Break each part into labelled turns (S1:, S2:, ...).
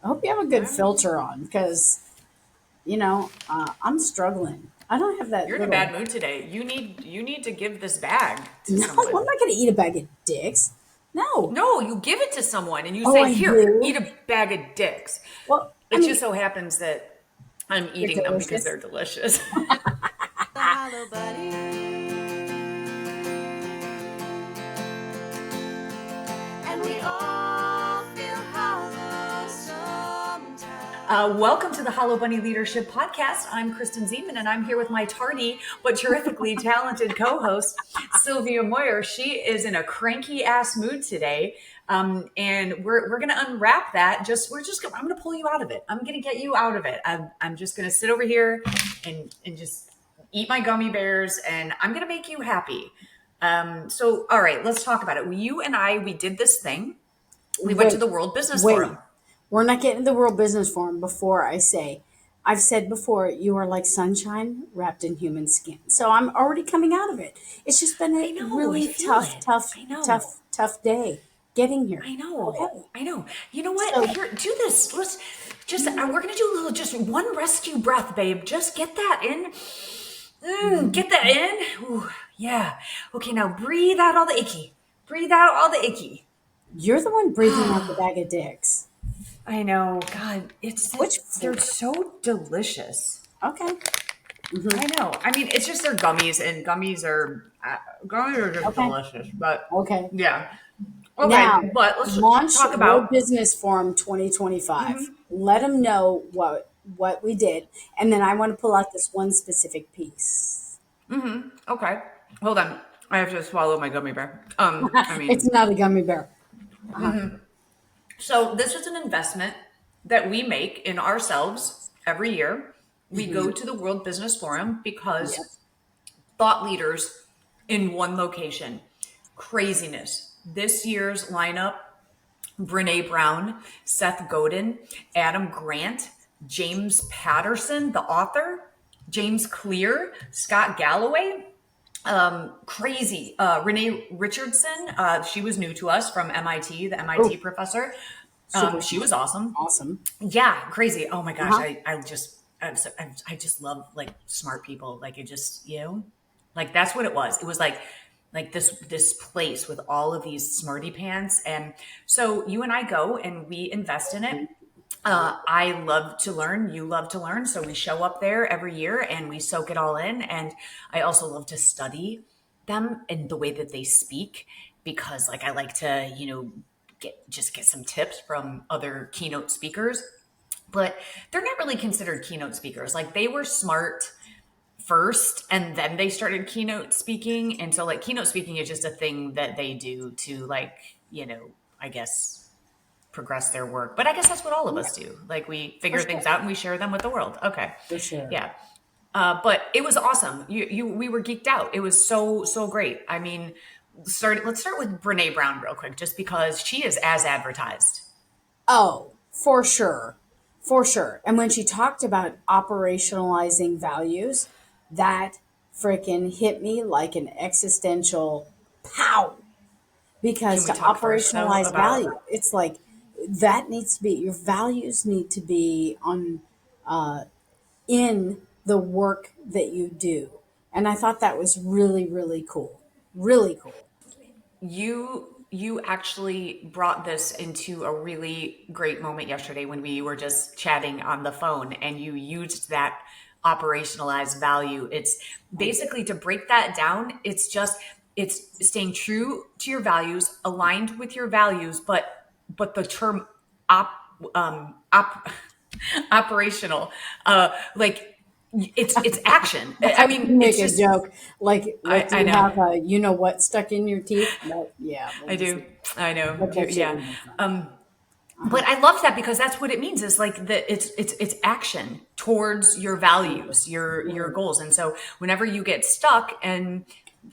S1: I hope you have a good filter on because, I'm struggling. I don't have that
S2: You're in a
S1: little.
S2: bad mood today. You need to give this bag to
S1: No, I'm
S2: someone.
S1: not going to eat a bag of dicks. No.
S2: No, you give it to someone and you
S1: Oh,
S2: say,
S1: I
S2: "Here, eat
S1: do.
S2: a bag of dicks."
S1: Well, I
S2: It
S1: mean,
S2: just so happens that I'm
S1: they're
S2: eating them because
S1: delicious.
S2: they're delicious.
S3: The Hollow Buddy. And we all feel hollow sometimes.
S2: Welcome to the Hollow Bunny Leadership Podcast. I'm Kristen Ziman, and I'm here with my tardy but terrifically talented co-host, Sylvia Moir. She is in a cranky ass mood today, and we're gonna unwrap that. I'm gonna pull you out of it. I'm gonna get you out of it. I'm just gonna sit over here and just eat my gummy bears, and I'm gonna make you happy. So, all right, let's talk about it. You and we did this thing. We went to
S1: Wait,
S2: the World Business
S1: wait.
S2: Forum.
S1: We're not getting the World Business Forum before I say. I've said before, you are like sunshine wrapped in human skin. So I'm already coming out of it. It's just been
S2: I
S1: a
S2: know. I
S1: really
S2: feel
S1: tough,
S2: it.
S1: tough,
S2: I know.
S1: tough, tough day getting here.
S2: I know.
S1: Okay.
S2: I know. You know what?
S1: So,
S2: Here, do this. Let's just, we're going to do a little, just one rescue breath, babe. Just get that in. Get that in. Ooh, yeah. Okay, now breathe out all the icky. Breathe out all the icky.
S1: you're the one breathing out the bag of dicks.
S2: I know. God,
S1: Which,
S2: they're so delicious.
S1: okay.
S2: I know. I mean, it's just they're gummies, and gummies are just
S1: Okay.
S2: delicious. But
S1: Okay.
S2: yeah. Okay,
S1: Now,
S2: but let's
S1: launch
S2: talk
S1: World
S2: about.
S1: Business Forum 2025. Let them know what we did, and then I want to pull out this one specific piece.
S2: Okay, hold on. I have to swallow my gummy bear. I
S1: It's
S2: mean,
S1: not a gummy bear.
S2: so this is an investment that we make in ourselves every year. We go to the World Business Forum
S1: Yep.
S2: because thought leaders in one location. Craziness. This year's lineup: Brené Brown, Seth Godin, Adam Grant, James Patterson, the author, James Clear, Scott Galloway. Crazy. Renee Richardson, she was new to us from MIT, the MIT
S1: Oh,
S2: professor.
S1: super
S2: She
S1: smart.
S2: was awesome.
S1: Awesome.
S2: Yeah, crazy. Oh my gosh,
S1: Uh-huh.
S2: I just love like smart people. Like it just, like that's what it was. It was like this place with all of these smarty pants. And so you and I go and we invest in it. I love to learn. You love to learn. So we show up there every year and we soak it all in. And I also love to study them and the way that they speak because, like, I like to, get some tips from other keynote speakers. But they're not really considered keynote speakers. Like, they were smart first and then they started keynote speaking. And so, like, keynote speaking is just a thing that they do to, like, I guess progress their work. But I guess that's what all of
S1: Yeah,
S2: us do. Like we
S1: for
S2: figure things
S1: sure.
S2: out and we share them with the world. Okay.
S1: For sure.
S2: Yeah. But it was awesome. We were geeked out. It was so great. I mean, let's start with Brené Brown real quick, just because she is as advertised.
S1: Oh, for sure. For sure. And when she talked about operationalizing values, that freaking hit me like an existential pow. Because
S2: Can
S1: to
S2: we talk first though
S1: operationalize
S2: about
S1: value, it's like that needs to be your values need to be on in the work that you do. And I thought that was really, really cool. Really cool.
S2: you actually brought this into a really great moment yesterday when we were just chatting on the phone and you used that operationalized value. It's basically, to break that down, it's staying true to your values, aligned with your values, but the term op op operational, like it's action.
S1: I
S2: I
S1: was
S2: mean,
S1: gonna make
S2: it's
S1: a
S2: just
S1: joke. Like, do
S2: I
S1: you
S2: know.
S1: have you know what stuck in your teeth? But yeah,
S2: I do. I know.
S1: but that shit
S2: Yeah.
S1: would be fun.
S2: But I love that because that's what it means, is like that it's action towards your values, your
S1: Right.
S2: goals. And so whenever you get stuck, and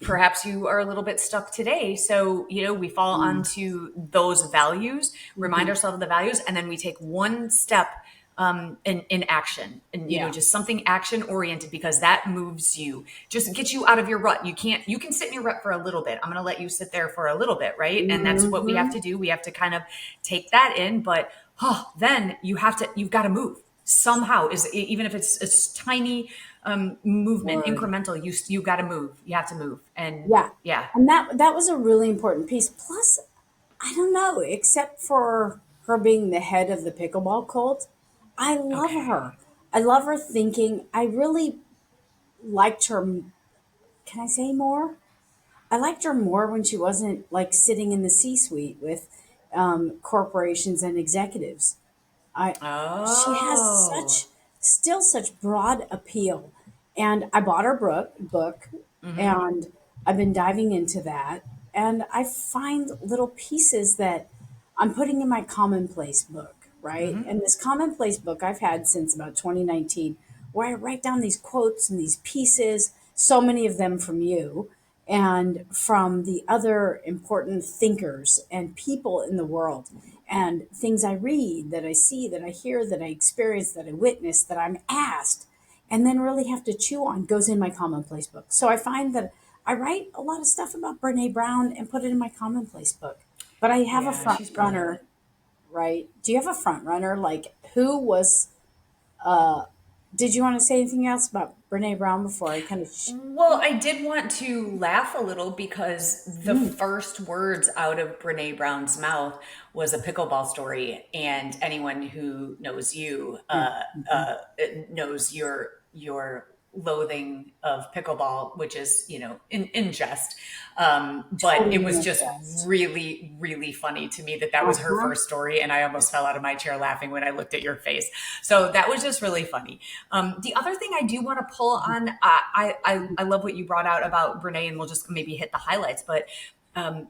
S2: perhaps you are a little bit stuck today, so we fall onto those values, remind
S1: Mhm.
S2: ourselves of the values, and then we take one step in action, and
S1: Yeah.
S2: just something action oriented, because that moves you, just get you out of your rut. You can sit in your rut for a little bit. I'm going to let you sit there for a little bit, right? And that's what we have
S1: Hmm.
S2: to do. We have to kind of take that in, but then you've got to move somehow. Even if it's a tiny movement,
S1: Word.
S2: incremental, you got to move. You have to move. And
S1: Yeah.
S2: yeah.
S1: And that was a really important piece. Plus, I don't know, except for her being the head of the pickleball cult, I love
S2: Okay.
S1: her. I love her thinking. I really liked her. Can I say more? I liked her more when she wasn't like sitting in the C-suite with corporations and executives. I She has
S2: Oh.
S1: still such broad appeal, and I bought her book,
S2: Mm-hmm.
S1: and I've been diving into that, and I find little pieces that I'm putting in my commonplace book, right?
S2: Mm-hmm.
S1: And this commonplace book I've had since about 2019, where I write down these quotes and these pieces, so many of them from you and from the other important thinkers and people in the world, and things I read, that I see, that I hear, that I experience, that I witness, that I'm asked, and then really have to chew on, goes in my commonplace book. So I find that I write a lot of stuff about Brené Brown and put it in my commonplace book. But I have a
S2: Yeah,
S1: front
S2: she's brilliant.
S1: runner, right? Do you have a front runner? Like, who was, did you want to say anything else about Brené Brown before I kind of,
S2: Well, I did want to laugh a little because the
S1: mm,
S2: first words out of Brene Brown's mouth was a pickleball story, and anyone who knows you
S1: mm, mm,
S2: knows your loathing of pickleball, which is in jest. But it
S1: totally
S2: was
S1: no
S2: just
S1: jest.
S2: really really funny to me that was her
S1: Uh-huh.
S2: first story, and I almost fell out of my chair laughing when I looked at your face. So that was just really funny. The other thing I do want to pull on, I love what you brought out about Brene, and we'll just maybe hit the highlights. But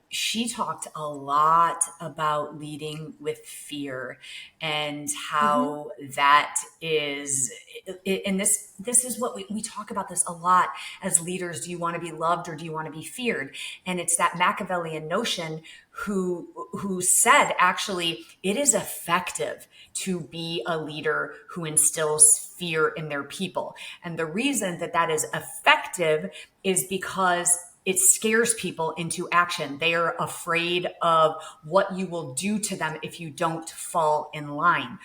S2: she talked a lot about leading with fear and
S1: Mhm.
S2: how that is, and this is what we talk about this a lot as leaders. Do you want to be loved or do you want to be feared? And it's that Machiavellian notion who said actually it is effective to be a leader who instills fear in their people. And the reason that that is effective is because it scares people into action. They are afraid of what you will do to them if you don't fall in line.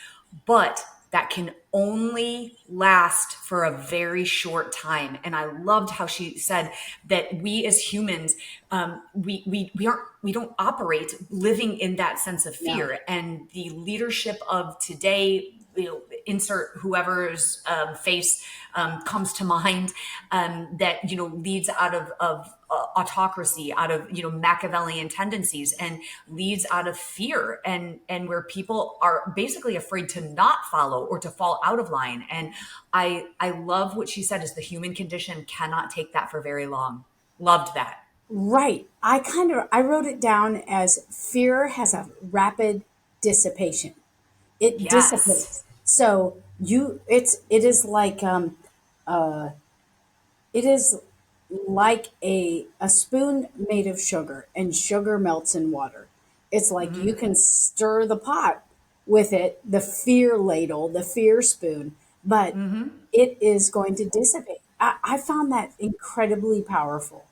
S2: But that can only last for a very short time. And I loved how she said that we as humans, we don't operate living in that sense of
S1: No.
S2: fear. And the leadership of today, insert whoever's face comes to mind, that leads out of autocracy, out of Machiavellian tendencies, and leads out of fear, and where people are basically afraid to not follow or to fall out of line. And I love what she said is the human condition cannot take that for very long. Loved that.
S1: Right. I wrote it down as fear has a rapid dissipation. It
S2: Yes.
S1: dissipates. So it is like it is like a spoon made of sugar, and sugar melts in water. It's like you
S2: Hmm.
S1: can stir the pot with it, the fear ladle, the fear spoon, but
S2: Hmm.
S1: it is going to dissipate. I found that incredibly powerful.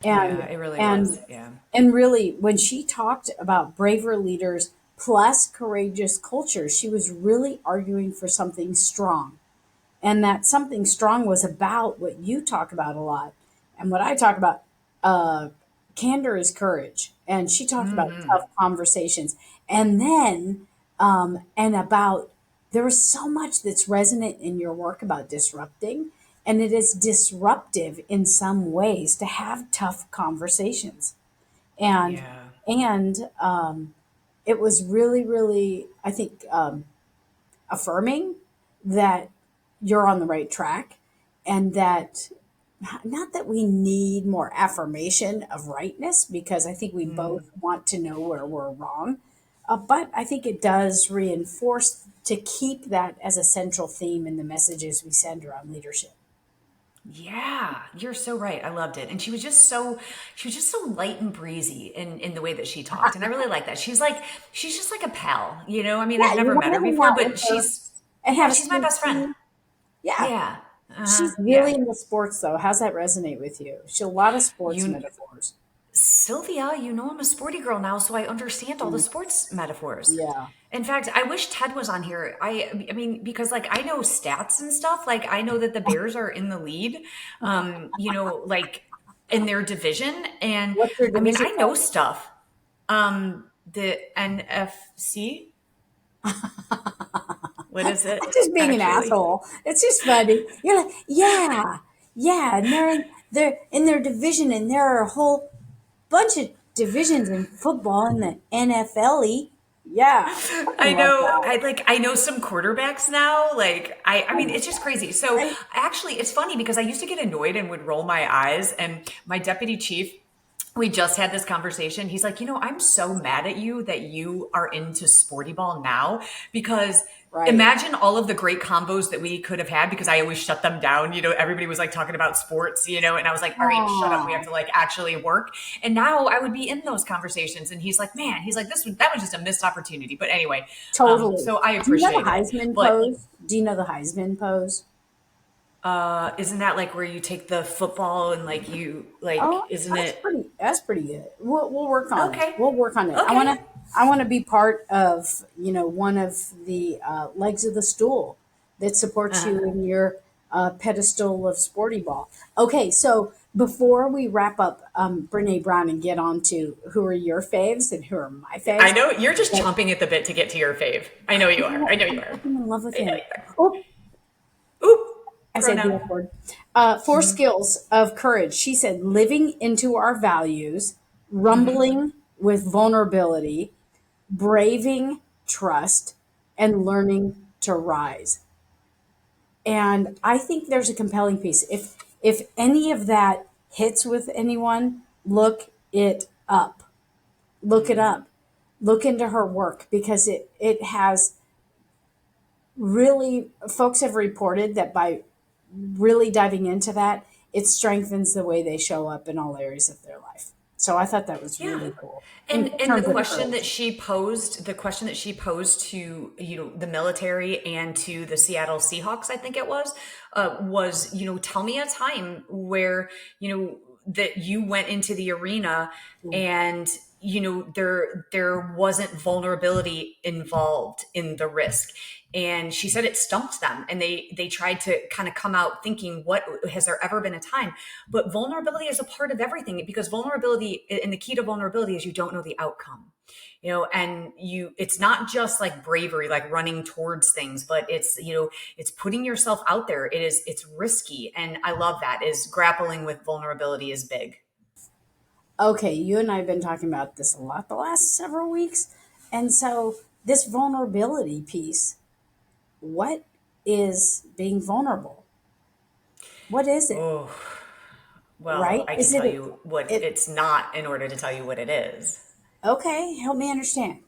S2: Yeah,
S1: and
S2: it really
S1: and
S2: was. Yeah.
S1: and really, when she talked about braver leaders plus courageous cultures, she was really arguing for something strong, and that something strong was about what you talk about a lot and what I talk about. uh, Candor is courage, and she talked about
S2: Hmm.
S1: tough conversations, and then and about, there was so much that's resonant in your work about disrupting, and it is disruptive in some ways to have tough conversations. and
S2: Yeah.
S1: and it was really, really, I think, affirming that you're on the right track, and that, not that we need more affirmation of rightness, because I think we both want to know where we're wrong, but I think it does reinforce to keep that as a central theme in the messages we send around leadership.
S2: Yeah, you're so right. I loved it. And she was just so light and breezy in the way that she talked. And I really like that. She's just like a pal, I mean,
S1: Yeah,
S2: I've
S1: you
S2: never
S1: want
S2: met her
S1: to hang
S2: before,
S1: out with
S2: but
S1: her
S2: she's
S1: and
S2: yeah,
S1: have a
S2: she's my
S1: sweet
S2: best friend.
S1: tea. Yeah,
S2: Yeah. Uh-huh.
S1: she's
S2: Yeah.
S1: really into sports, though. How's that resonate with you? She, a lot of sports
S2: You
S1: metaphors.
S2: Sylvia, you know I'm a sporty girl now, so I understand all the
S1: Mm,
S2: sports metaphors.
S1: yeah.
S2: In fact, I wish Ted was on here. I mean, because like I know stats and stuff. Like I know that the Bears are in the lead, like in their division, and
S1: What's your
S2: I mean
S1: division
S2: I know
S1: called?
S2: stuff. The NFC. What is it
S1: I'm just being an
S2: actually?
S1: asshole. It's just funny. You're like, yeah, yeah, and they're in their division, and there are a whole bunch of divisions in football in the NFLE. Yeah, fucking
S2: I
S1: love
S2: know.
S1: that.
S2: I know some quarterbacks now. Like I
S1: Oh
S2: mean,
S1: my
S2: it's just
S1: god,
S2: crazy. So
S1: right?
S2: actually, it's funny because I used to get annoyed and would roll my eyes. And my deputy chief, we just had this conversation. He's like, I'm so mad at you that you are into sporty ball now because
S1: Right.
S2: imagine all of the great combos that we could have had because I always shut them down. Everybody was like talking about sports, and I was like, all right, shut up. We have
S1: Oh,
S2: to like actually work. And now I would be in those conversations. And he's like, man, that was just a missed opportunity. But anyway,
S1: totally.
S2: so I
S1: Do you know the
S2: appreciate it.
S1: Heisman
S2: But
S1: pose? Do you know the Heisman pose?
S2: isn't that like where you take the football and like
S1: Oh,
S2: isn't
S1: that's
S2: it?
S1: pretty. That's pretty good. We'll work on it.
S2: Okay.
S1: We'll work on it.
S2: Okay.
S1: I wanna be part of one of the legs of the stool that supports
S2: Uh-huh.
S1: you in your pedestal of sporty ball. Okay, so before we wrap up Brene Brown and get on to who are your faves and who are my
S2: I
S1: faves,
S2: know you're just
S1: but
S2: chomping at the bit to get to your fave. I know you are. I know you
S1: I'm
S2: are.
S1: fucking in love with
S2: I know
S1: him.
S2: you are.
S1: Oh,
S2: Oop.
S1: I said the
S2: Pronoun.
S1: F word. Four skills of courage. She said living into our values, rumbling with vulnerability, braving trust, and learning to rise. And I think there's a compelling piece. If any of that hits with anyone, look it up. Look it up. Look into her work because it has really folks have reported that by really diving into that, it strengthens the way they show up in all areas of their life. So I thought that was
S2: Yeah.
S1: really cool in
S2: And
S1: terms of courage.
S2: the question that she posed to, the military and to the Seattle Seahawks, I think it was, tell me a time where, that you went into the arena and there wasn't vulnerability involved in the risk. And she said it stumped them and they tried to kind of come out thinking, what has there ever been a time? But vulnerability is a part of everything because vulnerability and the key to vulnerability is you don't know the outcome. And it's not just like bravery, like running towards things, but it's putting yourself out there. It's risky. And I love that is grappling with vulnerability is big.
S1: Okay, you and I have been talking about this a lot the last several weeks. And so, this vulnerability piece, what is being vulnerable? What is it?
S2: Oh, well,
S1: Right?
S2: I can
S1: Is
S2: tell
S1: it
S2: you what
S1: it
S2: it's not in order to tell you what it is.
S1: okay, help me understand.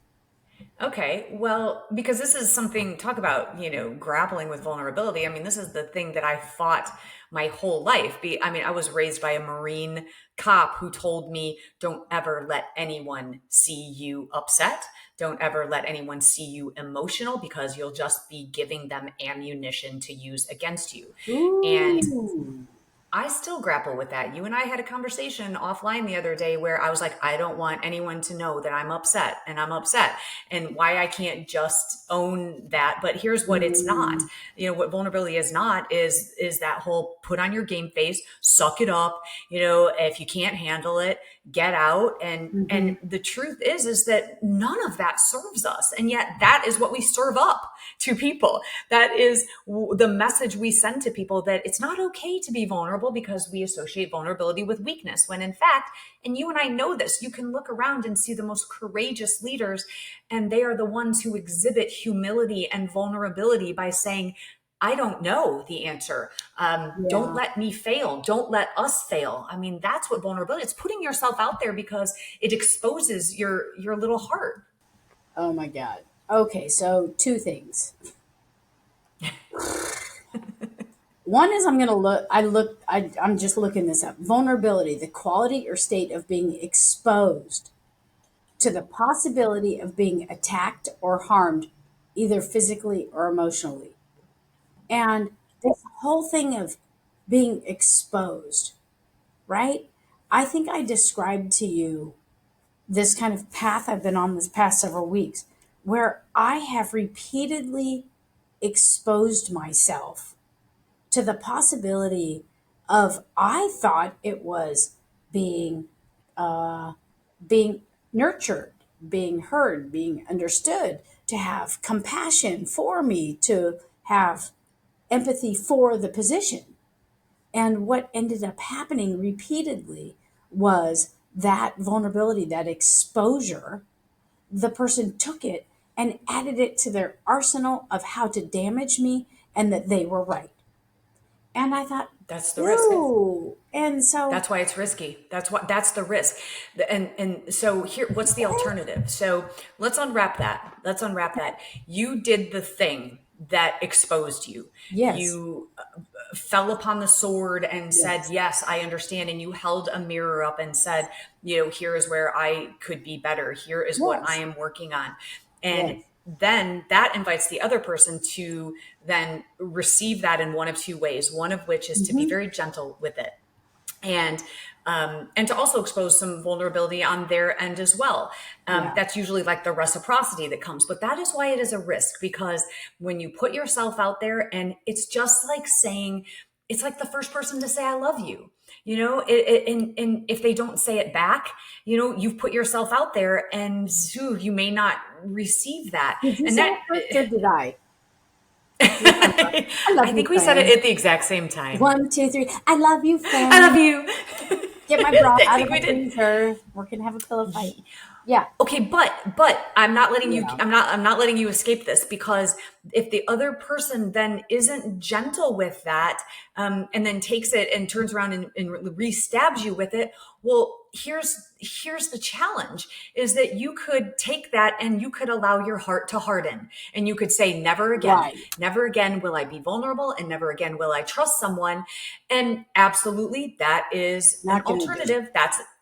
S2: Okay, well, because this is something, talk about, grappling with vulnerability. I mean, this is the thing that I fought my whole life. I mean, I was raised by a Marine cop who told me, don't ever let anyone see you upset. Don't ever let anyone see you emotional because you'll just be giving them ammunition to use against you. And
S1: Ooh.
S2: I still grapple with that. You and I had a conversation offline the other day where I was like, I don't want anyone to know that I'm upset and I'm upset and why I can't just own that. But here's what it's not.
S1: Mm,
S2: What vulnerability is not is that whole put on your game face, suck it up. If you can't handle it, get out. And
S1: mhm.
S2: the truth is that none of that serves us. And yet that is what we serve up to people. That is the message we send to people, that it's not okay to be vulnerable because we associate vulnerability with weakness. When in fact, and you and I know this, you can look around and see the most courageous leaders, and they are the ones who exhibit humility and vulnerability by saying, I don't know the answer. Don't
S1: Yeah.
S2: let me fail. Don't let us fail. I mean, that's what vulnerability is, putting yourself out there because it exposes your little heart.
S1: Oh my God. Okay, so two things. One is I'm going to look, I'm just looking this up. Vulnerability, the quality or state of being exposed to the possibility of being attacked or harmed, either physically or emotionally. And this whole thing of being exposed, right? I think I described to you this kind of path I've been on this past several weeks where I have repeatedly exposed myself to the possibility of, I thought it was being being nurtured, being heard, being understood, to have compassion for me, to have empathy for the position. And what ended up happening repeatedly was that vulnerability, that exposure, the person took it and added it to their arsenal of how to damage me and that they were right. And I thought,
S2: That's the risk.
S1: ooh. And so,
S2: That's why it's risky. That's the risk. And so here, what's the alternative? So let's unwrap that. Let's unwrap that. You did the thing that exposed you.
S1: yes,
S2: You fell upon the sword and said,
S1: yes,
S2: yes, I understand. And you held a mirror up and said, here is where I could be better. Here is what I
S1: yes,
S2: am working on. And
S1: yes.
S2: then that invites the other person to then receive that in one of two ways, one of which is to be
S1: Hmm.
S2: very gentle with it, and to also expose some vulnerability on their end as well.
S1: Yeah.
S2: That's usually like the reciprocity that comes, but that is why it is a risk, because when you put yourself out there, and it's just like saying, it's like the first person to say I love you, and if they don't say it back, you've put yourself out there, and you may not receive that.
S1: Did you
S2: And
S1: say
S2: that
S1: it first or did I? Remember, I love
S2: I
S1: you,
S2: think we said it
S1: friend.
S2: at the exact same time.
S1: 1, 2, 3. I love you,
S2: I love
S1: friend.
S2: you.
S1: Get my bra
S2: I
S1: out of
S2: think
S1: the
S2: we did.
S1: freezer. We're gonna have a pillow fight. Yeah.
S2: Okay, but I'm not letting you,
S1: Yeah.
S2: I'm not letting you escape this, because if the other person then isn't gentle with that, and then takes it and turns around and re-stabs you with it, well, here's the challenge, is that you could take that and you could allow your heart to harden, and you could say,
S1: Right.
S2: never again will I be vulnerable, and never again will I trust someone. And absolutely, that is an
S1: Not gonna do it.
S2: alternative.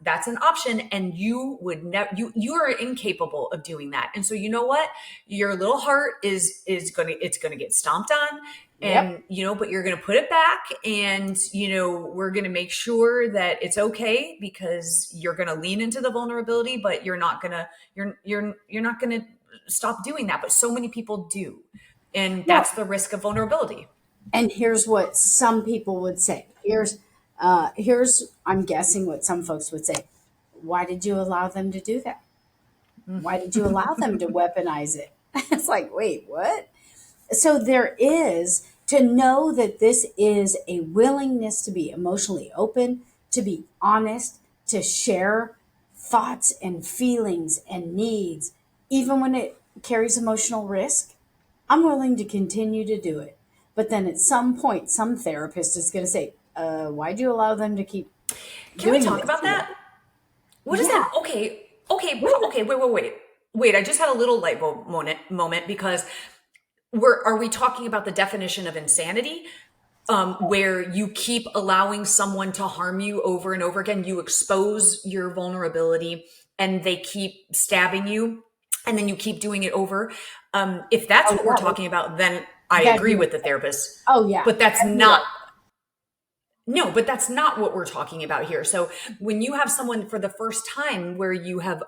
S2: That's an option, and you would never, you are incapable of doing that. And so, you know what, your little heart is gonna, it's gonna get stomped on,
S1: Yep.
S2: and but you're gonna put it back, and we're gonna make sure that it's okay, because you're gonna lean into the vulnerability, but you're not gonna stop doing that. But so many people do, and
S1: Well,
S2: that's the risk of vulnerability.
S1: and here's what some people would say. Here's I'm guessing what some folks would say. Why did you allow them to do that? Why did you allow them to weaponize it? It's like, wait, what? So there is to know that this is a willingness to be emotionally open, to be honest, to share thoughts and feelings and needs, even when it carries emotional risk. I'm willing to continue to do it. But then at some point, some therapist is going to say, why'd you allow them to keep
S2: Can we
S1: doing
S2: talk
S1: this
S2: about
S1: to you?
S2: that? What is
S1: Yeah.
S2: that? Okay,
S1: Wait.
S2: okay. Wait. I just had a little light bulb moment, because are we talking about the definition of insanity? Where you keep allowing someone to harm you over and over again, you expose your vulnerability, and they keep stabbing you, and then you keep doing it over. If that's
S1: Oh,
S2: what we're
S1: yeah.
S2: talking about, then I
S1: That'd
S2: agree
S1: be
S2: with the
S1: okay.
S2: therapist.
S1: Oh, yeah.
S2: But that's
S1: That'd be
S2: not
S1: okay.
S2: No, but that's not what we're talking about here. So when you have someone for the first time, where you have,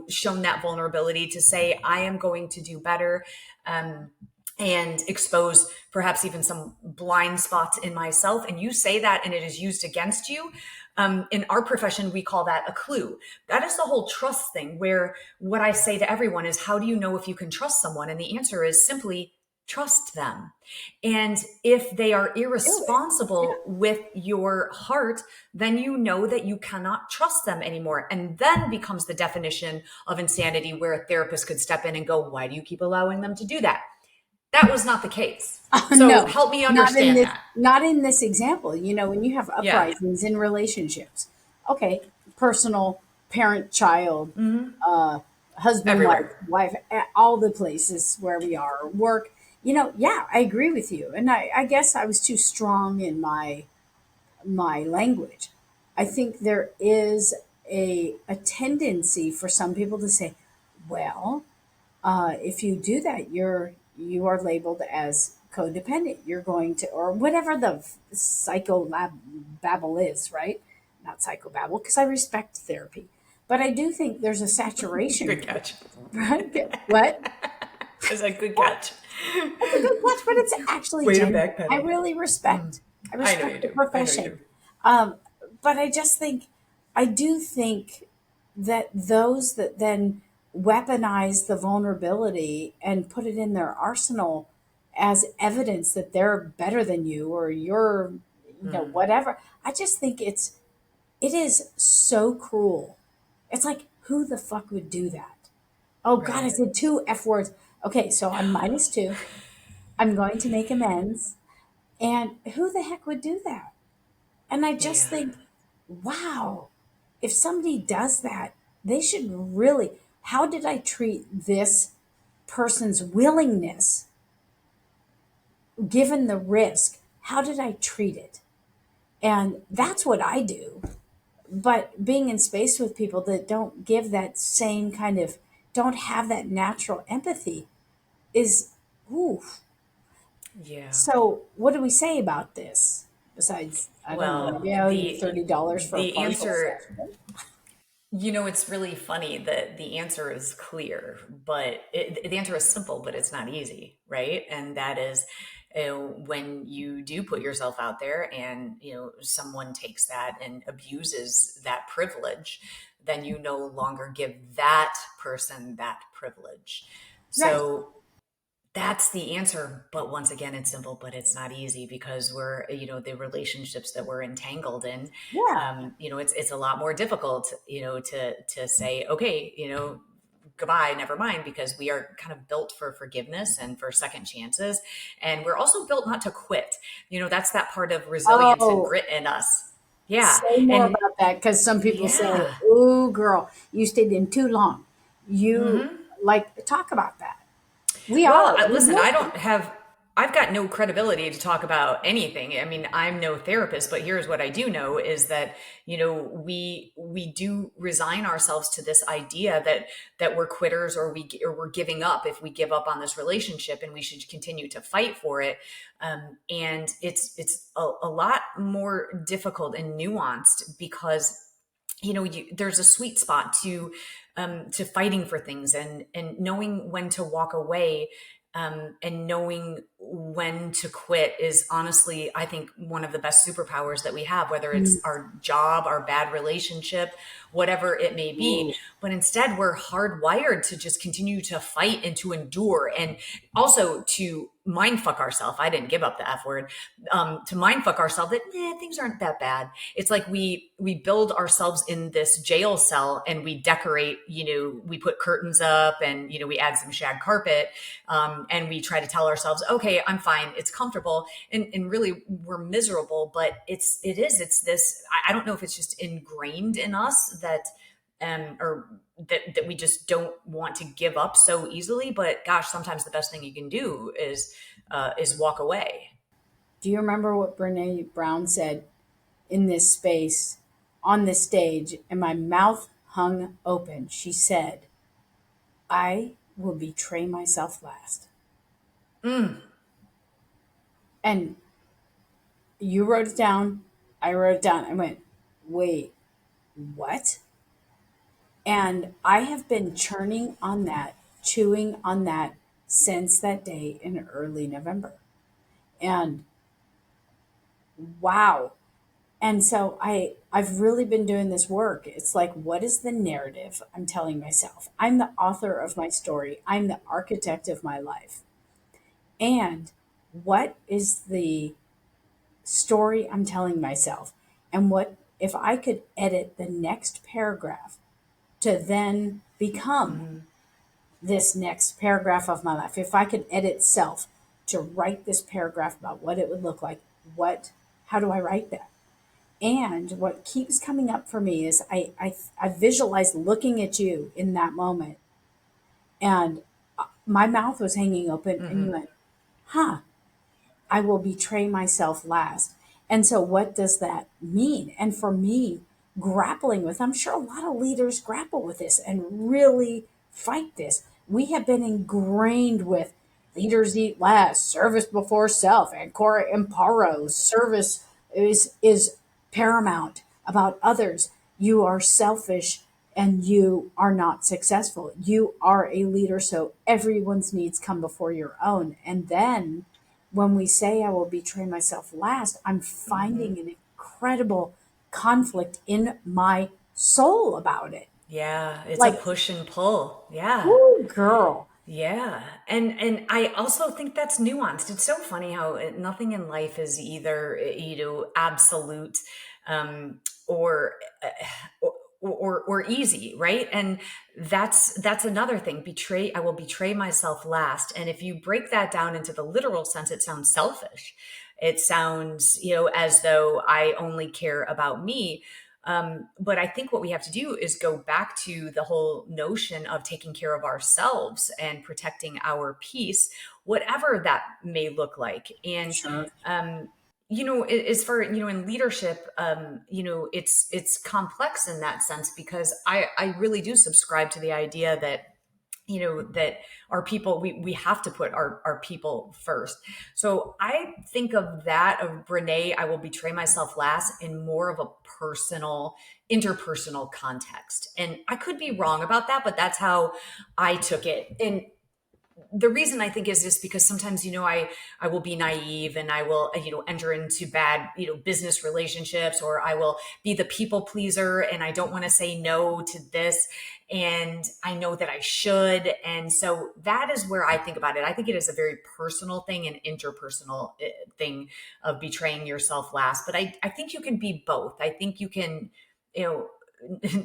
S2: shown that vulnerability to say, I am going to do better, and expose perhaps even some blind spots in myself, and you say that, and it is used against you. In our profession, we call that a clue. That is the whole trust thing, where what I say to everyone is, how do you know if you can trust someone? And the answer is simply trust them. And if they are
S1: Do it.
S2: irresponsible with your heart, then you know that you cannot trust them anymore. And then becomes the definition of insanity, where a therapist could step in and go, why do you keep allowing them to do that? That was not the case. So
S1: No,
S2: help me
S1: not in
S2: understand
S1: this.
S2: that.
S1: Not in this example. When you have
S2: Yeah.
S1: uprisings in relationships, okay, personal, parent, child, husband, wife,
S2: Everywhere.
S1: all the places where we are, work. Yeah, I agree with you, and I guess I was too strong in my language. I think there is a tendency for some people to say, well, if you do that, you are labeled as codependent. You're going to, or whatever the psycho lab babble is, right? not psychobabble, because I respect therapy, but I do think there's a
S2: Good
S1: saturation.
S2: catch.
S1: Right? What?
S2: It's a good catch.
S1: It's a good catch, but it's actually
S2: Way to
S1: genuine. I
S2: backpedal.
S1: really respect. I
S2: I know you
S1: respect the
S2: do. I know you
S1: profession.
S2: do.
S1: Um, but I just think, I do think that those that then weaponize the vulnerability and put it in their arsenal as evidence that they're better than you or you're, whatever. I just think it is so cruel. It's like, who the fuck would do that? Oh God, I
S2: Right.
S1: said two F words. Okay, so I'm -2. I'm going to make amends. And who the heck would do that? And I just
S2: Yeah.
S1: think, wow, if somebody does that, they should really, how did I treat this person's willingness, given the risk? How did I treat it? And that's what I do. But being in space with people that don't give that same kind of, don't have that natural empathy is, oof.
S2: Yeah.
S1: So, what do we say about this? Besides, I don't know,
S2: Well,
S1: maybe I owe you $30 for a
S2: the
S1: partial
S2: answer,
S1: session.
S2: it's really funny that the answer is clear, but the answer is simple, but it's not easy, right? And that is, when you do put yourself out there and someone takes that and abuses that privilege, then you no longer give that person that privilege.
S1: Right.
S2: So that's the answer. But once again, it's simple, but it's not easy because we're, the relationships that we're entangled in,
S1: Yeah.
S2: it's a lot more difficult, to say, okay, goodbye, never mind, because we are kind of built for forgiveness and for second chances. And we're also built not to quit. That's that part of resilience and
S1: Oh,
S2: grit in us. Yeah.
S1: say more
S2: And
S1: about that because some people say,
S2: yeah.
S1: "Ooh, girl, you stayed in too long." You
S2: hmm
S1: like talk about that. We
S2: Well,
S1: are. We're
S2: listen,
S1: human.
S2: I've got no credibility to talk about anything. I mean, I'm no therapist, but here's what I do know is that, we do resign ourselves to this idea that we're quitters or we're giving up if we give up on this relationship and we should continue to fight for it. And it's a lot more difficult and nuanced because there's a sweet spot to fighting for things and knowing when to walk away, and knowing when to quit is honestly, I think, one of the best superpowers that we have, whether it's our job, our bad relationship, whatever it may be.
S1: Ooh.
S2: But instead, we're hardwired to just continue to fight and to endure, and also to mind fuck ourselves. I didn't give up the F word. To mind fuck ourselves that things aren't that bad. It's like we build ourselves in this jail cell and we decorate. We put curtains up and we add some shag carpet, and we try to tell ourselves, okay, I'm fine, it's comfortable, and really we're miserable. But it's this. I don't know if it's just ingrained in us that or that we just don't want to give up so easily. But gosh, sometimes the best thing you can do is walk away.
S1: Do you remember what Brené Brown said in this space on this stage? And my mouth hung open. She said, "I will betray myself last."
S2: Mm,
S1: And you wrote it down. I wrote it down. I went, wait, what? And I have been churning on that, chewing on that since that day in early November. And wow. And so I've really been doing this work. It's like, what is the narrative I'm telling myself? I'm the author of my story. I'm the architect of my life. And what is the story I'm telling myself? And what if I could edit the next paragraph to then become this next paragraph of my life? If I could edit self to write this paragraph about what it would look like, how do I write that? And what keeps coming up for me is I visualize looking at you in that moment, and my mouth was hanging open, and you went, huh, I will betray myself last. And so, what does that mean? And for me, grappling with, I'm sure a lot of leaders grapple with this and really fight this. We have been ingrained with leaders eat last, service before self, and Cora Imparo, service is paramount. about others, you are selfish and you are not successful. You are a leader, so everyone's needs come before your own. And then when we say, I will betray myself last, I'm finding an incredible conflict in my soul about it.
S2: Yeah, it's a
S1: Like,
S2: push and pull. Yeah.
S1: ooh, girl.
S2: Yeah. And I also think that's nuanced. It's so funny how nothing in life is either, absolute, or, or easy, right? And that's another thing. I will betray myself last. And if you break that down into the literal sense, it sounds selfish. It sounds, as though I only care about me. But I think what we have to do is go back to the whole notion of taking care of ourselves and protecting our peace, whatever that may look like. And
S1: Sure.
S2: as for in leadership, it's complex in that sense, because I really do subscribe to the idea that that our people, we have to put our people first. So I think of that, of Brene, I will betray myself last, in more of a personal, interpersonal context. And I could be wrong about that, but that's how I took it. And the reason I think is just because sometimes, I will be naive, and I will, enter into bad, business relationships, or I will be the people pleaser and I don't want to say no to this. And I know that I should. And so that is where I think about it. I think it is a very personal thing, an interpersonal thing of betraying yourself last. But I think you can be both. I think you can, you know,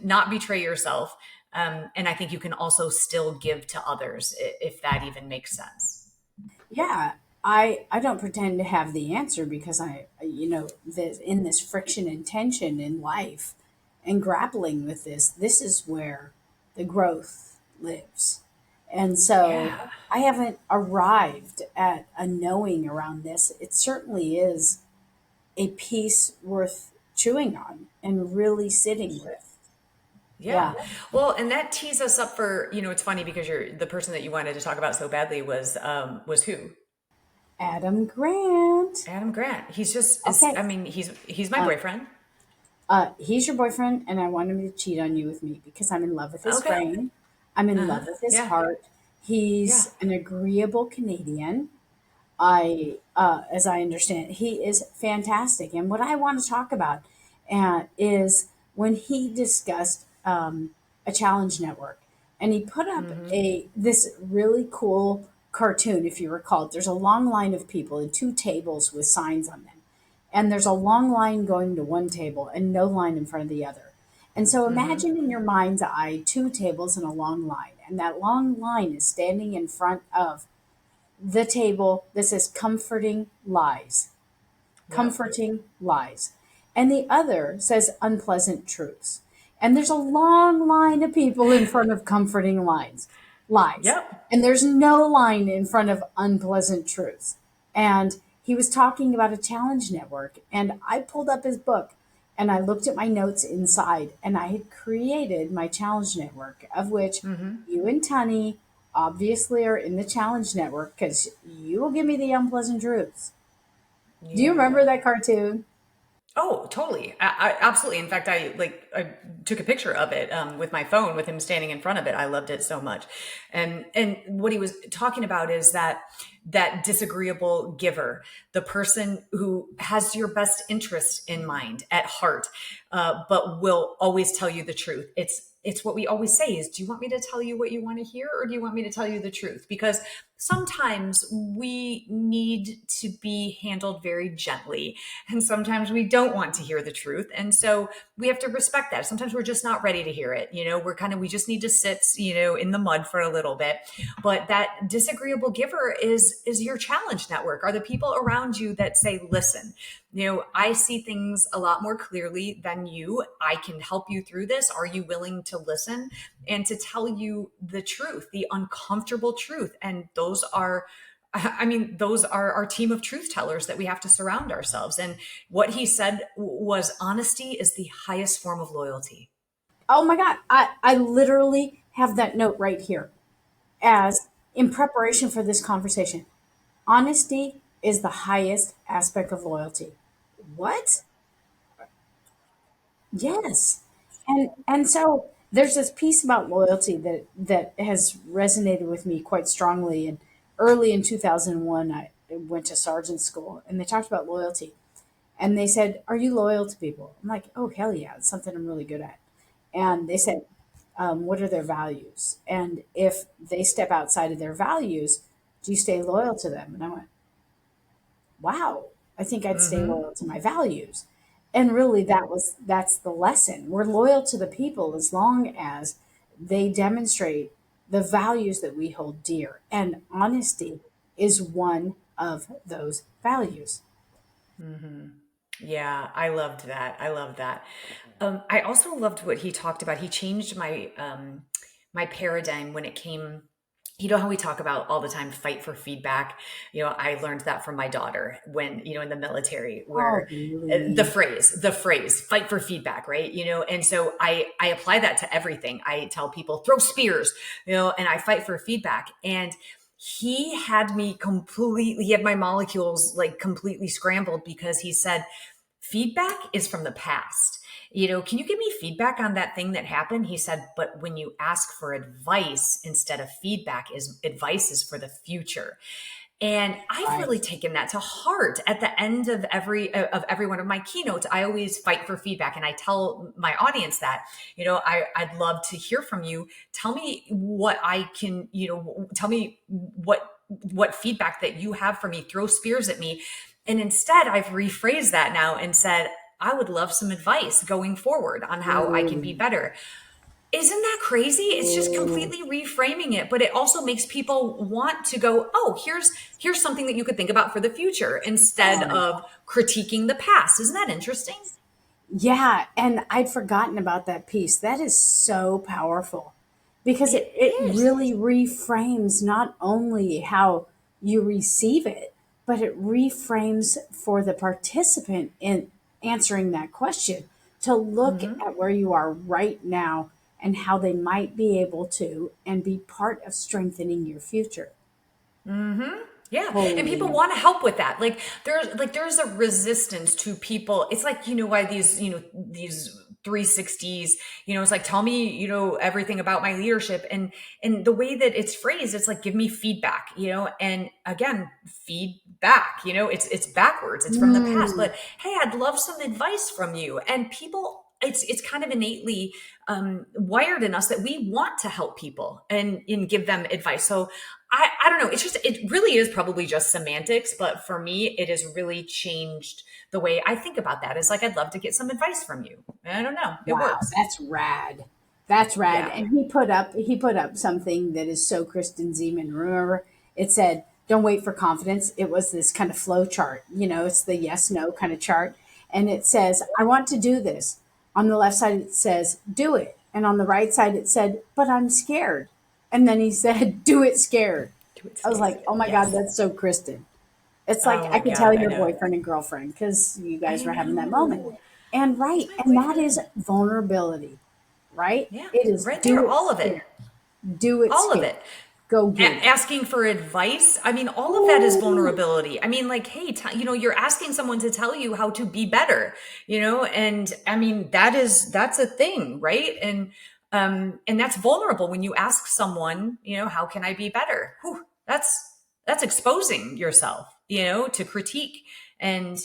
S2: not betray yourself, and I think you can also still give to others, if that even makes sense.
S1: Yeah, I don't pretend to have the answer because this, in this friction and tension in life and grappling with this is where the growth lives. And so
S2: Yeah.
S1: I haven't arrived at a knowing around this. It certainly is a piece worth chewing on and really sitting with.
S2: Yeah.
S1: Yeah.
S2: Well, and that tees us up for, it's funny because the person that you wanted to talk about so badly was who?
S1: Adam Grant.
S2: Adam Grant. He's just is
S1: Okay.
S2: I mean, he's my
S1: Uh,
S2: boyfriend.
S1: he's your boyfriend, and I want him to cheat on you with me because I'm in love with his
S2: Okay.
S1: brain. I'm in
S2: Uh-huh.
S1: love with his
S2: Yeah.
S1: heart.
S2: Yeah.
S1: He's an agreeable Canadian. As I understand, he is fantastic. And what I want to talk about is when he discussed a challenge network, and he put up
S2: Mm-hmm.
S1: a this really cool cartoon. If you recall, there's a long line of people and two tables with signs on them, and there's a long line going to one table and no line in front of the other. And so
S2: Mm-hmm.
S1: imagine in your mind's eye two tables and a long line, and that long line is standing in front of the table that says comforting lies,
S2: Yep.
S1: comforting lies. And the other says unpleasant truths. And there's a long line of people in front of comforting lies.
S2: Yep.
S1: And there's no line in front of unpleasant truths. And he was talking about a challenge network. And I pulled up his book and I looked at my notes inside, and I had created my challenge network, of which
S2: Mm-hmm.
S1: you and Tunny obviously are in the challenge network because you will give me the unpleasant truths. Do you
S2: Yeah.
S1: remember that cartoon?
S2: Oh, totally. Absolutely. In fact, I took a picture of it with my phone, with him standing in front of it. I loved it so much. And what he was talking about is that disagreeable giver, the person who has your best interest in mind at heart, but will always tell you the truth. It's what we always say is, do you want me to tell you what you want to hear, or do you want me to tell you the truth? Because sometimes we need to be handled very gently, and sometimes we don't want to hear the truth. And so we have to respect that. Sometimes we're just not ready to hear it. We just need to sit, in the mud for a little bit. But that disagreeable giver is your challenge network, are the people around you that say, listen, I see things a lot more clearly than you. I can help you through this. Are you willing to listen and to tell you the truth, the uncomfortable truth? And those are our team of truth tellers that we have to surround ourselves. And what he said was, honesty is the highest form of loyalty.
S1: Oh my God. I literally have that note right here as in preparation for this conversation. Honesty is the highest aspect of loyalty. What? Yes. And so there's this piece about loyalty that has resonated with me quite strongly. And early in 2001, I went to sergeant school and they talked about loyalty. And they said, "Are you loyal to people?" I'm like, "Oh, hell yeah. It's something I'm really good at." And they said, "What are their values? And if they step outside of their values, do you stay loyal to them?" And I went, wow, I think I'd stay
S2: Mm-hmm.
S1: loyal to my values. And really that's the lesson. We're loyal to the people as long as they demonstrate the values that we hold dear. And honesty is one of those values.
S2: Mm-hmm. Yeah, I loved that. I love that. I also loved what he talked about. He changed my paradigm when it came. You know how we talk about all the time, fight for feedback. I learned that from my daughter when in the military,
S1: Oh,
S2: where
S1: really?
S2: the phrase, fight for feedback, right? And so I apply that to everything. I tell people throw spears, and I fight for feedback. And he had my molecules like completely scrambled because he said, feedback is from the past. Can you give me feedback on that thing that happened? He said, but when you ask for advice instead of feedback, is advice is for the future. And I've
S1: Right.
S2: really taken that to heart. At the end of every one of my keynotes, I always fight for feedback, and I tell my audience that, I'd love to hear from you. Tell me what I can, tell me what feedback that you have for me. Throw spears at me. And instead, I've rephrased that now and said, I would love some advice going forward on how I can be
S1: Ooh.
S2: better. Isn't that crazy? It's just
S1: Ooh.
S2: completely reframing it, but it also makes people want to go, "Oh, here's something that you could think about for the future," instead
S1: Oh,
S2: of critiquing the past. Isn't that interesting?
S1: yeah, and I'd forgotten about that piece. That is so powerful because
S2: It
S1: it
S2: is.
S1: really reframes not only how you receive it, but it reframes for the participant in answering that question to look
S2: Mhm.
S1: at where you are right now and how they might be able to and be part of strengthening your future.
S2: Mm-hmm. Yeah. And people
S1: Holy,
S2: want to help with that. There's a resistance to people. It's like, why these 360s, it's like, tell me, everything about my leadership. And the way that it's phrased, it's like, give me feedback, and again, feedback, it's backwards. It's from the past,
S1: mm,
S2: but hey, I'd love some advice from you. And people, it's kind of innately wired in us that we want to help people and give them advice. So I don't know. It really is probably just semantics, but for me, it has really changed the way I think about that. It's like, I'd love to get some advice from you. I don't know. It
S1: wow,
S2: works.
S1: that's rad. That's rad.
S2: Yeah.
S1: And he put up something that is so Kristen Ziman. Remember, it said, "Don't wait for confidence." It was this kind of flow chart. It's the yes no kind of chart, and it says, "I want to do this." On the left side, it says, "Do it," and on the right side, it said, "But I'm scared." And then he said, "Do it scared."
S2: Do it
S1: I was
S2: scared.
S1: like, "Oh my God,
S2: Yes.
S1: that's so Kristen." It's like
S2: Oh
S1: I
S2: my
S1: could tell
S2: God. I
S1: your
S2: know.
S1: boyfriend and girlfriend because you guys
S2: I
S1: were having that moment.
S2: know.
S1: And
S2: It's
S1: right,
S2: my
S1: and that is
S2: boyfriend.
S1: vulnerability, right?
S2: Yeah.
S1: It is
S2: Right
S1: do
S2: there.
S1: it
S2: All of it.
S1: scared. Do it
S2: All of
S1: scared.
S2: it.
S1: Go get it.
S2: Asking for advice. I mean, all of that is
S1: Ooh,
S2: vulnerability. I mean, like, hey, you're asking someone to tell you how to be better, and I mean, that's a thing, right? And that's vulnerable when you ask someone, how can I be better? Whew, that's exposing yourself, to critique. And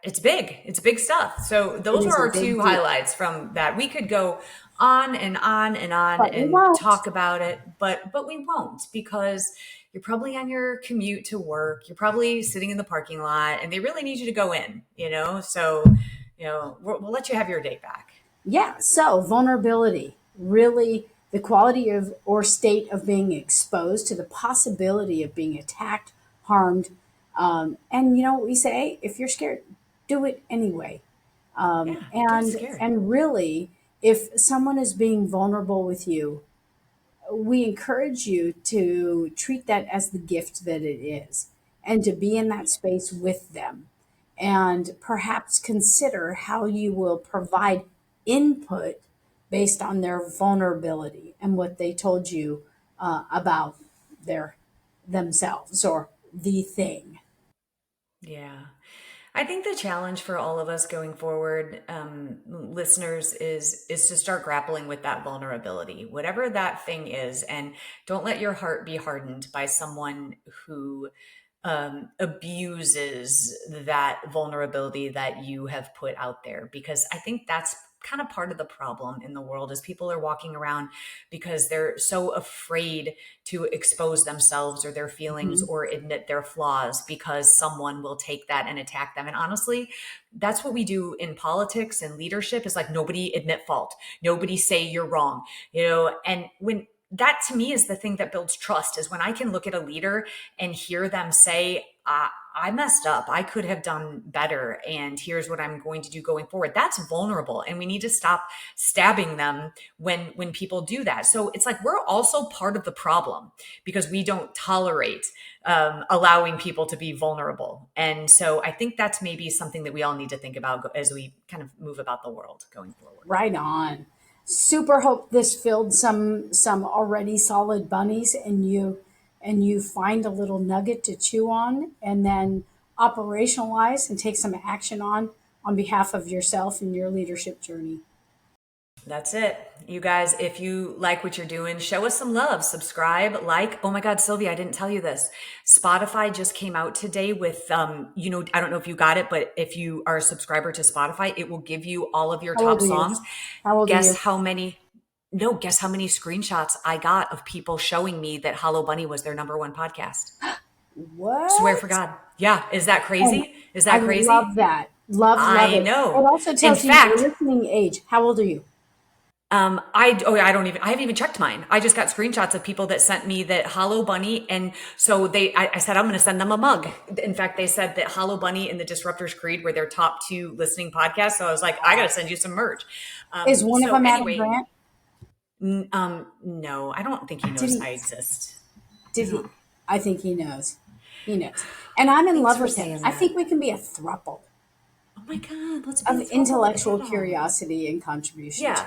S2: it's big. It's big stuff. So
S1: it
S2: those are
S1: is a
S2: our
S1: big
S2: two
S1: deal.
S2: highlights from that. We could go on and on and on
S1: But we
S2: and
S1: won't.
S2: talk about it, but we won't, because you're probably on your commute to work. You're probably sitting in the parking lot, and they really need you to go in. So we'll let you have your day back.
S1: Yeah, so vulnerability, really the quality of or state of being exposed to the possibility of being attacked, harmed. And you know what we say? If you're scared, do it anyway.
S2: Yeah, do it
S1: And
S2: scared.
S1: and really, if someone is being vulnerable with you, we encourage you to treat that as the gift that it is and to be in that space with them and perhaps consider how you will provide input based on their vulnerability and what they told you about their themselves or the thing.
S2: Yeah. I think the challenge for all of us going forward, listeners, is to start grappling with that vulnerability, whatever that thing is, and don't let your heart be hardened by someone who abuses that vulnerability that you have put out there, because I think that's kind of part of the problem in the world is people are walking around because they're so afraid to expose themselves or their feelings
S1: Mhm.
S2: or admit their flaws because someone will take that and attack them. And honestly, that's what we do in politics and leadership is like nobody admit fault, nobody say you're wrong, and when that to me is the thing that builds trust is when I can look at a leader and hear them say, I messed up. I could have done better. And here's what I'm going to do going forward. That's vulnerable. And we need to stop stabbing them when people do that. So it's like we're also part of the problem because we don't tolerate allowing people to be vulnerable. And so I think that's maybe something that we all need to think about as we kind of move about the world going forward.
S1: Right on. Super hope this filled some already solid bunnies and you find a little nugget to chew on and then operationalize and take some action on behalf of yourself and your leadership journey.
S2: That's it. You guys, if you like what you're doing, show us some love, subscribe, like. Oh my God, Sylvia, I didn't tell you this. Spotify just came out today with, I don't know if you got it, but if you are a subscriber to Spotify, it will give you all of your
S1: How old
S2: top
S1: are you?
S2: songs.
S1: How old are
S2: Guess
S1: you?
S2: how many? No, guess how many screenshots I got of people showing me that Hollow Bunny was their number one podcast. Swear for
S1: What?
S2: God. Yeah. Is that
S1: And
S2: crazy? Is
S1: I
S2: that crazy?
S1: love that. Love
S2: I
S1: it. It
S2: know.
S1: also
S2: In
S1: tells you your
S2: fact,
S1: listening age. How old are you?
S2: I haven't even checked mine. I just got screenshots of people that sent me that Hollow Bunny. And so I said, I'm going to send them a mug. In fact, they said that Hollow Bunny and the Disruptors Creed were their top 2 listening podcasts. So I was like, I got to send you some merch.
S1: Is one of
S2: So
S1: them Adam
S2: anyway,
S1: Grant?
S2: no, I don't think he
S1: Did
S2: knows
S1: he?
S2: I exist.
S1: Did he?
S2: No.
S1: I think he knows. He knows. And I'm in
S2: Thanks
S1: love
S2: for
S1: with him.
S2: saying
S1: I
S2: that.
S1: think we can be a thruple
S2: Oh my God, let's be
S1: of
S2: a throuple.
S1: intellectual
S2: Right on.
S1: curiosity and contribution to.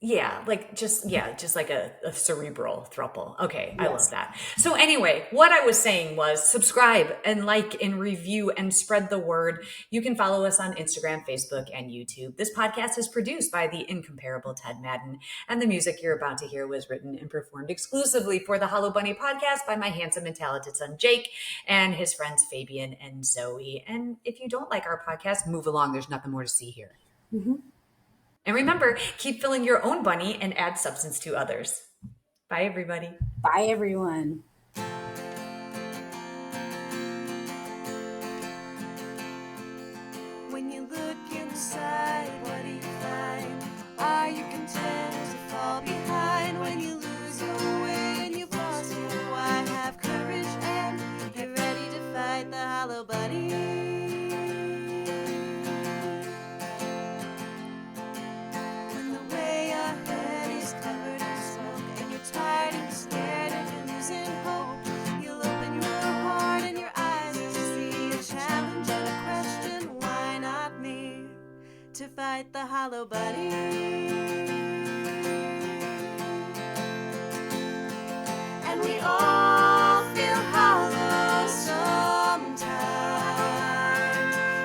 S2: Yeah. Just like a cerebral throuple. Okay, I love
S1: Yes.
S2: that. So anyway, what I was saying was subscribe and like and review and spread the word. You can follow us on Instagram, Facebook, and YouTube. This podcast is produced by the incomparable Ted Madden, and the music you're about to hear was written and performed exclusively for the Hollow Bunny podcast by my handsome and talented son Jake and his friends Fabian and Zoe. And if you don't like our podcast, move along. There's nothing more to see here.
S1: Mm-hmm.
S2: And remember, keep filling your own bunny and add substance to others. Bye, everybody.
S1: Bye, everyone.
S3: When you look inside, what do you find? Are you content to fall behind? When you lose your way and you've lost your why, have courage and get ready to fight the hollow bunny. When the way ahead is covered in smoke and you're tired and scared and you're losing hope, you'll open your heart and your eyes to see a challenge and a question, why not me, to fight the hollow bunny. And we all feel hollow sometimes,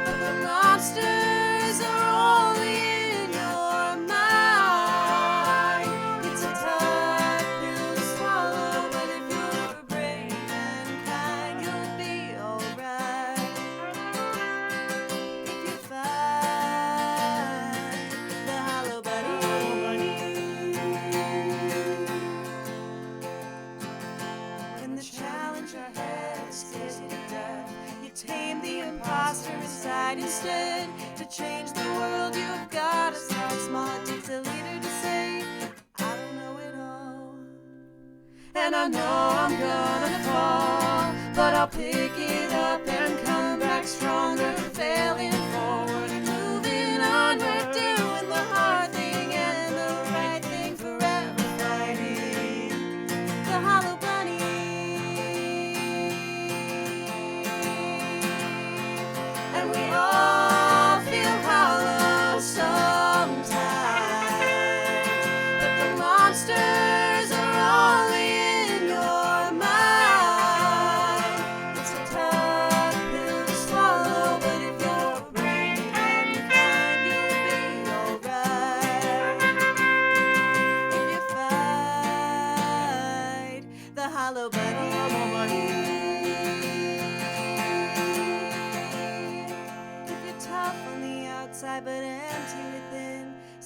S3: but the monsters are only in your mind. It's a tough pill to swallow, but if you're brave and kind, you'll be alright. If you fight the hollow bunny. When the challenge ahead scares you to death, you tame the imposter inside instead. To change the world, you've got to start small. It takes a leader to say, I don't know it all, and I know I'm gonna fall, but I'll pick it up and come back stronger, failing forward and moving on. We're doing the hard thing and the right thing, forever fighting the hollow bunny. And we all feel hollow sometimes, but the monsters are only in your mind. It's a tough pill to swallow, but if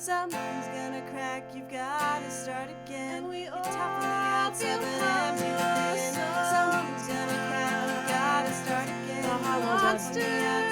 S3: Something's gonna crack, you've gotta start again. You're tough on the outside, but empty within. Something's gonna crack, you've gotta start again. The monster